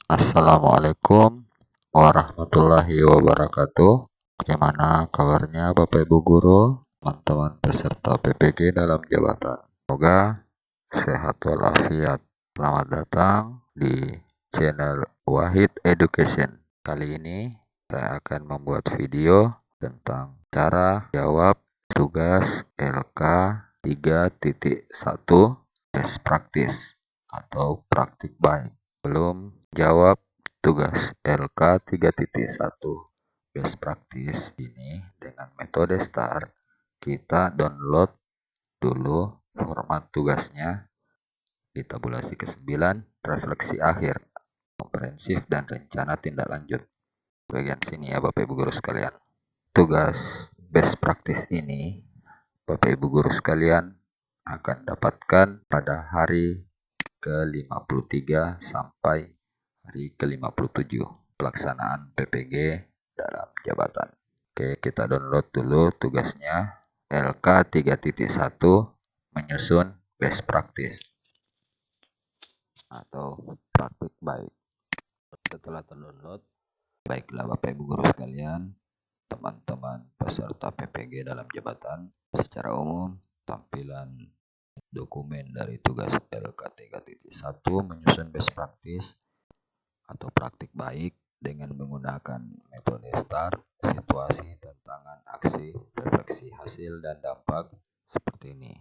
Assalamualaikum warahmatullahi wabarakatuh. Bagaimana kabarnya Bapak Ibu Guru, teman-teman peserta PPG dalam jabatan? Semoga sehat walafiat. Selamat datang di channel Wahid Education. Kali ini saya akan membuat video tentang cara jawab tugas LK 3.1 best practice atau praktik baik. Belum jawab tugas LK 3.1 best practice ini dengan metode STAR, kita download dulu format tugasnya di tabulasi ke-9, refleksi akhir, komprehensif, dan rencana tindak lanjut. Bagian sini ya Bapak Ibu Guru sekalian. Tugas best practice ini Bapak Ibu Guru sekalian akan dapatkan pada hari ke-53 sampai hari ke-57 pelaksanaan PPG dalam jabatan. Oke, kita download dulu tugasnya LK 3.1 menyusun best practice atau praktik baik. Setelah terdownload, baiklah Bapak Ibu Guru sekalian, teman-teman peserta PPG dalam jabatan, secara umum tampilan dokumen dari tugas LK 3.1 menyusun best practice atau praktik baik dengan menggunakan metode STAR, situasi, tantangan, aksi, refleksi, hasil, dan dampak. Seperti ini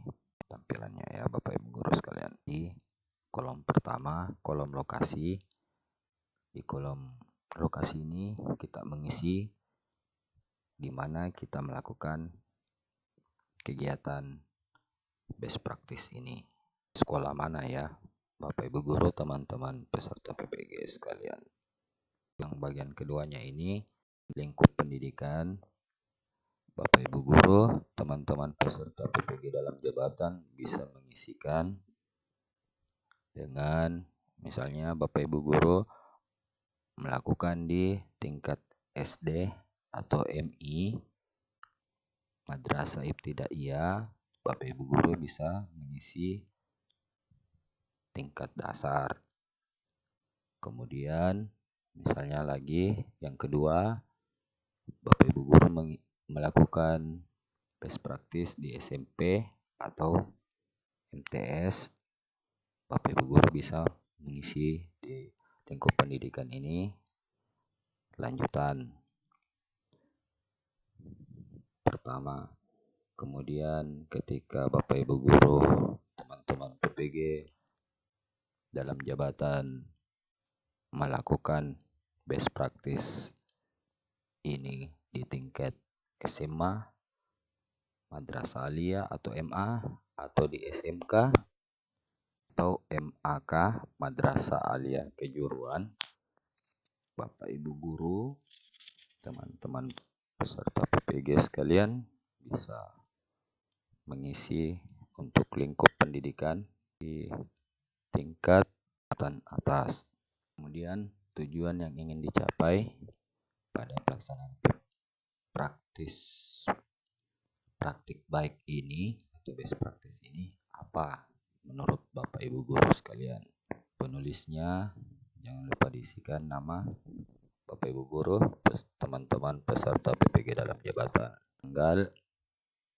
tampilannya ya Bapak Ibu Guru sekalian. Di kolom pertama, kolom lokasi. Di kolom lokasi ini kita mengisi di mana kita melakukan kegiatan best practice ini. Sekolah mana ya Bapak Ibu Guru, teman-teman peserta PPG sekalian. Yang bagian keduanya ini lingkup pendidikan. Bapak Ibu Guru, teman-teman peserta PPG dalam jabatan bisa mengisikan dengan misalnya Bapak Ibu Guru melakukan di tingkat SD atau MI, Madrasah Ibtidaiyah. Bapak Ibu Guru bisa mengisi tingkat dasar. Kemudian misalnya lagi yang kedua, Bapak Ibu Guru melakukan best practice di SMP atau MTS. Bapak Ibu Guru bisa mengisi di lingkup pendidikan ini lanjutan pertama. Kemudian ketika Bapak Ibu Guru, teman-teman PPG dalam jabatan melakukan best practice ini di tingkat SMA, Madrasah Aliyah atau MA, atau di SMK atau MAK, Madrasah Aliyah Kejuruan, Bapak Ibu Guru, teman-teman peserta PPG sekalian bisa mengisi untuk lingkup pendidikan di tingkat atas. Kemudian tujuan yang ingin dicapai pada pelaksanaan praktik baik ini atau best practice ini apa menurut Bapak Ibu Guru sekalian? Penulisnya jangan lupa diisikan nama Bapak Ibu Guru, teman-teman peserta PPG dalam jabatan. Tanggal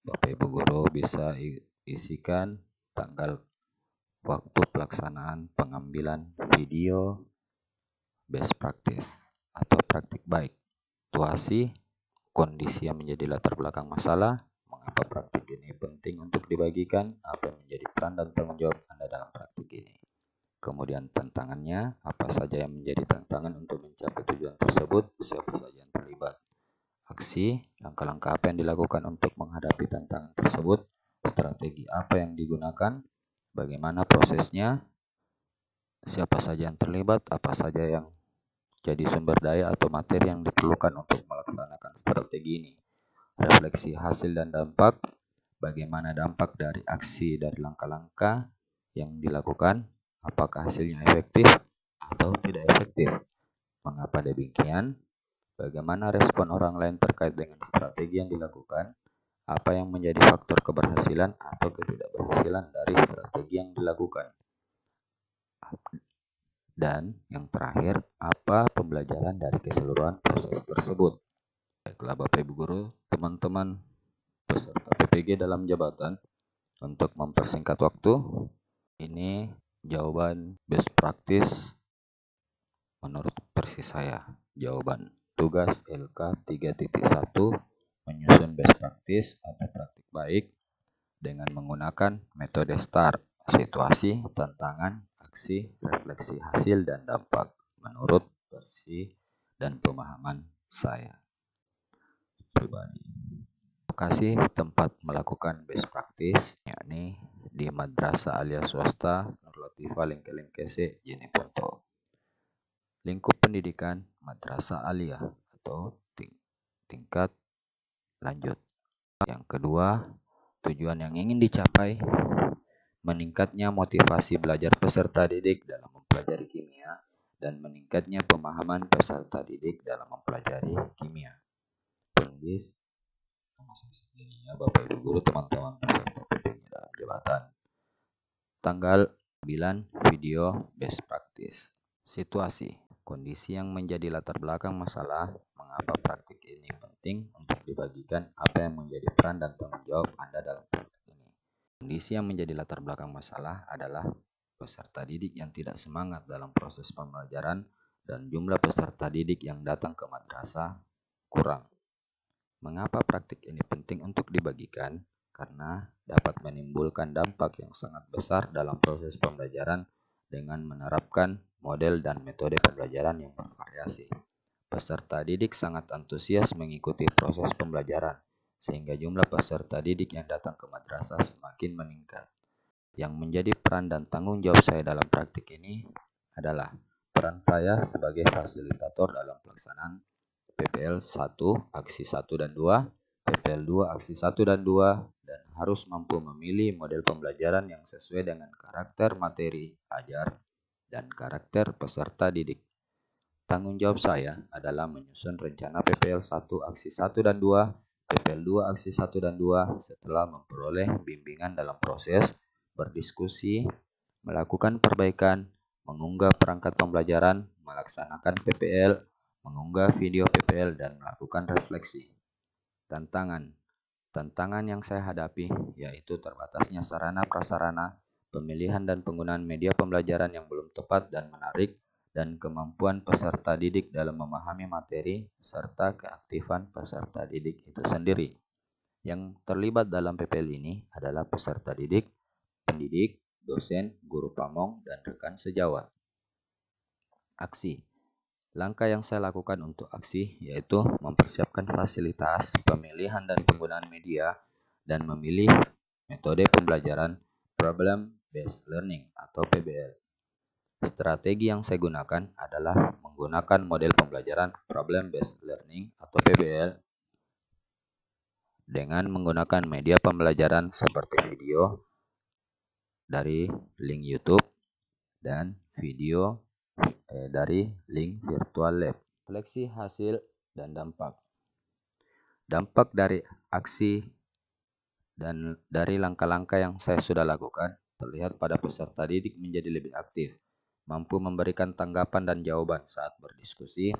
Bapak Ibu Guru bisa isikan tanggal waktu pelaksanaan pengambilan video best practice atau praktik baik. Situasi, kondisi yang menjadi latar belakang masalah, mengapa praktik ini penting untuk dibagikan, apa yang menjadi peran dan tanggung jawab Anda dalam praktik ini. Kemudian tantangannya, apa saja yang menjadi tantangan untuk mencapai tujuan tersebut, siapa saja yang terlibat. Aksi, langkah-langkah apa yang dilakukan untuk menghadapi tantangan tersebut, strategi apa yang digunakan, bagaimana prosesnya, siapa saja yang terlibat, apa saja yang jadi sumber daya atau materi yang diperlukan untuk melaksanakan strategi ini. Refleksi hasil dan dampak, bagaimana dampak dari aksi dari langkah-langkah yang dilakukan, apakah hasilnya efektif atau tidak efektif, mengapa demikian, bagaimana respon orang lain terkait dengan strategi yang dilakukan, apa yang menjadi faktor keberhasilan atau ketidakberhasilan dari strategi yang dilakukan. Dan yang terakhir, apa pembelajaran dari keseluruhan proses tersebut. Baiklah Bapak Ibu Guru, teman-teman peserta PPG dalam jabatan, untuk mempersingkat waktu, ini jawaban best practice menurut versi saya. Jawaban tugas LK 3.1 menyusun best practice atau praktik baik dengan menggunakan metode STAR, situasi, tantangan, aksi, refleksi hasil, dan dampak menurut versi dan pemahaman saya pribadi. Lokasi tempat melakukan best practice yakni di Madrasah Aliyah Swasta Nur Latifah Lengkelengkese Jeneponto. Lingkup pendidikan Madrasah Aliyah atau tingkat lanjut. Yang kedua, tujuan yang ingin dicapai meningkatnya motivasi belajar peserta didik dalam mempelajari kimia dan meningkatnya pemahaman peserta didik dalam mempelajari kimia. Penulis Bapak Ibu Guru, teman-teman peserta PPG dalam jabatan. Tanggal 9 video best practice. Situasi, kondisi yang menjadi latar belakang masalah, mengapa praktik ini penting untuk dibagikan, apa yang menjadi peran dan tanggung jawab Anda dalam praktik ini. Kondisi yang menjadi latar belakang masalah adalah peserta didik yang tidak semangat dalam proses pembelajaran dan jumlah peserta didik yang datang ke madrasah kurang. Mengapa praktik ini penting untuk dibagikan? Karena dapat menimbulkan dampak yang sangat besar dalam proses pembelajaran dengan menerapkan model dan metode pembelajaran yang bervariasi. Peserta didik sangat antusias mengikuti proses pembelajaran, sehingga jumlah peserta didik yang datang ke madrasah semakin meningkat. Yang menjadi peran dan tanggung jawab saya dalam praktik ini adalah peran saya sebagai fasilitator dalam pelaksanaan PPL 1, aksi 1 dan 2, PPL 2, aksi 1 dan 2, dan harus mampu memilih model pembelajaran yang sesuai dengan karakter materi ajar dan karakter peserta didik. Tanggung jawab saya adalah menyusun rencana PPL 1, aksi 1 dan 2, PPL 2, aksi 1 dan 2 setelah memperoleh bimbingan dalam proses, berdiskusi, melakukan perbaikan, mengunggah perangkat pembelajaran, melaksanakan PPL, mengunggah video PPL, dan melakukan refleksi. Tantangan yang saya hadapi yaitu terbatasnya sarana prasarana, pemilihan dan penggunaan media pembelajaran yang belum tepat dan menarik, dan kemampuan peserta didik dalam memahami materi, serta keaktifan peserta didik itu sendiri. Yang terlibat dalam PPL ini adalah peserta didik, pendidik, dosen, guru pamong, dan rekan sejawat. Aksi. Langkah yang saya lakukan untuk aksi yaitu mempersiapkan fasilitas, pemilihan dan penggunaan media, dan memilih metode pembelajaran Problem Based Learning atau PBL. Strategi yang saya gunakan adalah menggunakan model pembelajaran Problem Based Learning atau PBL dengan menggunakan media pembelajaran seperti video dari link YouTube dan video dari link virtual lab. Refleksi hasil dan dampak. Dampak dari aksi dan dari langkah-langkah yang saya sudah lakukan terlihat pada peserta didik menjadi lebih aktif, mampu memberikan tanggapan dan jawaban saat berdiskusi,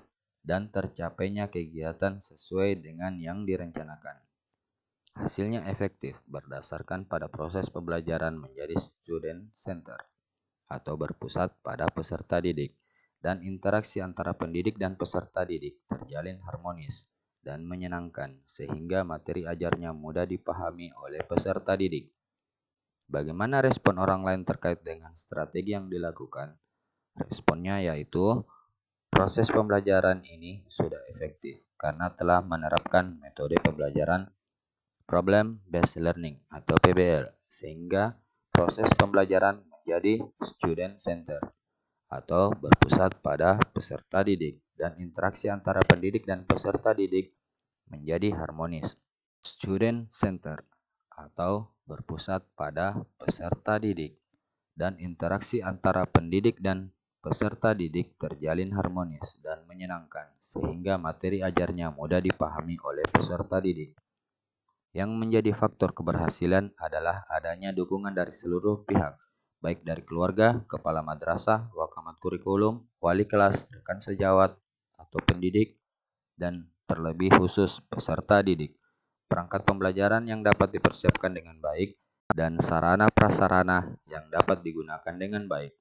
dan tercapainya kegiatan sesuai dengan yang direncanakan. Hasilnya efektif berdasarkan pada proses pembelajaran menjadi student center atau berpusat pada peserta didik, dan interaksi antara pendidik dan peserta didik terjalin harmonis dan menyenangkan sehingga materi ajarnya mudah dipahami oleh peserta didik. Bagaimana respon orang lain terkait dengan strategi yang dilakukan? Responnya yaitu proses pembelajaran ini sudah efektif karena telah menerapkan metode pembelajaran Problem Based Learning atau PBL, sehingga proses pembelajaran menjadi student center atau berpusat pada peserta didik, dan interaksi antara pendidik dan peserta didik menjadi harmonis. Student center atau berpusat pada peserta didik, dan interaksi antara pendidik dan peserta didik terjalin harmonis dan menyenangkan sehingga materi ajarnya mudah dipahami oleh peserta didik. Yang menjadi faktor keberhasilan adalah adanya dukungan dari seluruh pihak, baik dari keluarga, kepala madrasah, wakamat kurikulum, wali kelas, rekan sejawat, atau pendidik, dan terlebih khusus peserta didik. Perangkat pembelajaran yang dapat dipersiapkan dengan baik, dan sarana prasarana yang dapat digunakan dengan baik.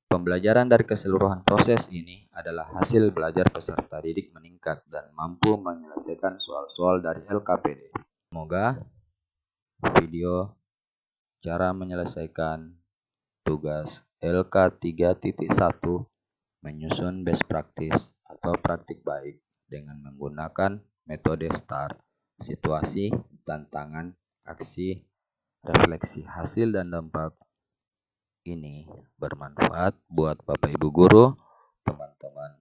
Pembelajaran dari keseluruhan proses ini adalah hasil belajar peserta didik meningkat dan mampu menyelesaikan soal-soal dari LKPD. Semoga video cara menyelesaikan tugas LK 3.1 menyusun best practice atau praktik baik dengan menggunakan metode STAR, situasi, tantangan, aksi, refleksi hasil dan dampak ini bermanfaat buat Bapak Ibu guru, teman-teman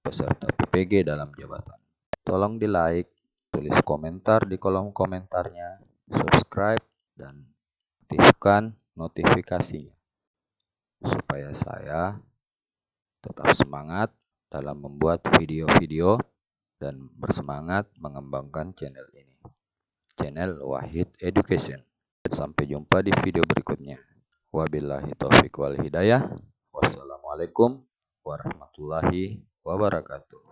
peserta PPG dalam jabatan. Tolong di like, tulis komentar di kolom komentarnya, subscribe, dan aktifkan notifikasinya supaya saya tetap semangat dalam membuat video-video dan bersemangat mengembangkan channel ini, channel Wahid Education. Sampai jumpa di video berikutnya. Wabillahi taufiq wal hidayah. Wassalamualaikum warahmatullahi wabarakatuh.